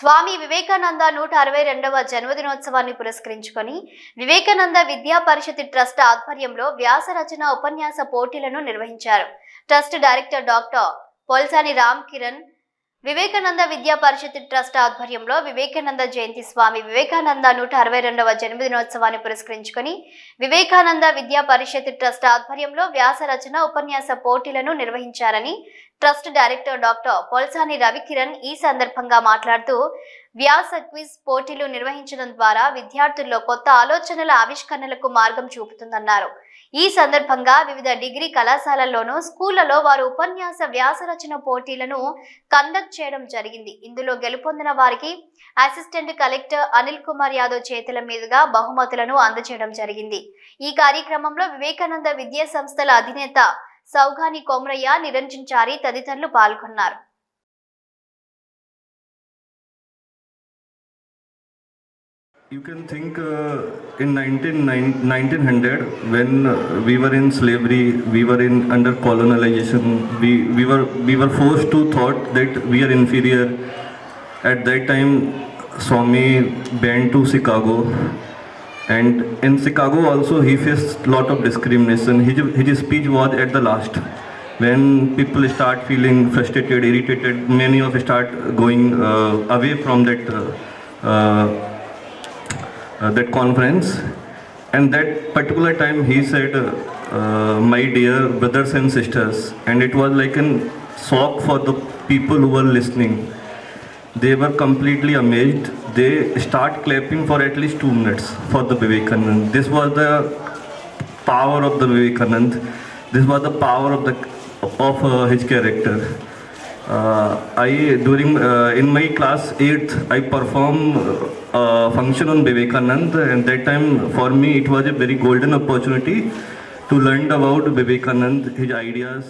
స్వామి వివేకానంద 162వ జన్మదినోత్సవాన్ని పురస్కరించుకొని వివేకానంద విద్యా పరిషత్ ట్రస్ట్ ఆధ్వర్యంలో వ్యాస రచన ఉపన్యాస పోటీలను నిర్వహించారు. Trust director doctor Polsani Ram Kiran Vivekananda విద్యా పరిషత్ ట్రస్ట్ ఆధ్వర్యంలో వివేకానంద జయంతి స్వామి వివేకానంద 162వ జన్మదినోత్సవాన్ని పురస్కరించుకొని వివేకానంద విద్యా పరిషత్ ట్రస్ట్ ఆధ్వర్యంలో వ్యాస రచన ఉపన్యాస పోటీలను నిర్వహించారని trust director doctor Polsani Ravikiran ఈ సందర్భంగా మాట్లాడుతూ వ్యాస క్విజ్ పోటీలు నిర్వహించడం ద్వారా విద్యార్థుల్లో కొత్త ఆలోచనల ఆవిష్కరణలకు మార్గం చూపుతుందన్నారు. ఈ సందర్భంగా వివిధ డిగ్రీ కళాశాలల్లోనూ స్కూళ్లలో వారు ఉపన్యాస వ్యాస రచన పోటీలను కండక్ట్ చేయడం జరిగింది. ఇందులో గెలుపొందిన వారికి అసిస్టెంట్ కలెక్టర్ అనిల్ కుమార్ యాదవ్ చేతుల మీదుగా బహుమతులను అందజేయడం జరిగింది. ఈ కార్యక్రమంలో వివేకానంద విద్యా సంస్థల అధినేత సౌగాని కొమరయ్య, నిరంజన్ చారి తదితరులు పాల్గొన్నారు. You can think in 1900 when we were in slavery, we were in under colonization, we were forced to thought that we are inferior. At that time Swami went to Chicago, and in Chicago also he faced lot of discrimination. His speech was at the last when people start feeling frustrated, irritated, many of start going away from that conference. And that particular time he said, my dear brothers and sisters, and it was like a shock for the people who were listening. They were completely amazed. They start clapping for at least 2 minutes for the Vivekanand. This was the power of the Vivekanand. This was the power of his character. In my class 8th, I performed a function on Vivekanand, and that time for me it was a very golden opportunity to learn about Vivekanand, his ideas.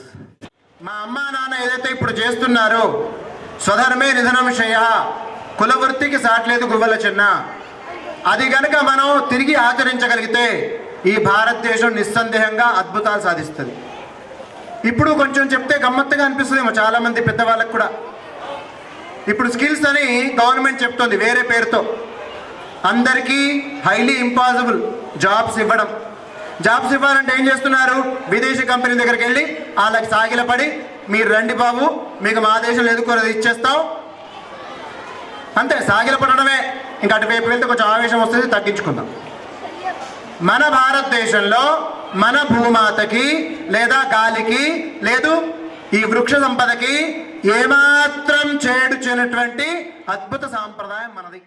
మా అమ్మా నాన్న ఏదైతే ఇప్పుడు చేస్తున్నారో స్వధర్మే నిధనం శ్రేయ, కులవృత్తికి సాట్లేదు గువ్వల చిన్న, అది గనక మనం తిరిగి ఆచరించగలిగితే ఈ భారతదేశం నిస్సందేహంగా అద్భుతాలు సాధిస్తుంది. ఇప్పుడు కొంచెం చెప్తే గమ్మత్తుగా అనిపిస్తుందేమో చాలామంది పెద్దవాళ్ళకు కూడా. ఇప్పుడు స్కిల్స్ అని గవర్నమెంట్ చెప్తుంది వేరే పేరుతో, అందరికీ హైలీ ఇంపాసిబుల్ జాబ్స్ ఇవ్వడం. జాబ్స్ ఇవ్వాలంటే ఏం చేస్తున్నారు? విదేశీ కంపెనీ దగ్గరికి వెళ్ళి వాళ్ళకి సాగిలపడి, మీరు రండి బాబు, మీకు మా దేశంలో ఎదుర్కొనేది ఇచ్చేస్తాం, అంతే, సాగిలపడమే. ఇంకా అటువైపు వెళ్తే కొంచెం ఆవేశం వస్తుంది, తగ్గించుకుందాం. మన భారతదేశంలో మన భూమాతకి లేదా గాలికి లేదు ఈ వృక్ష సంపదకి ఏమాత్రం చేడు చేయనటువంటి అద్భుత సాంప్రదాయం మనది.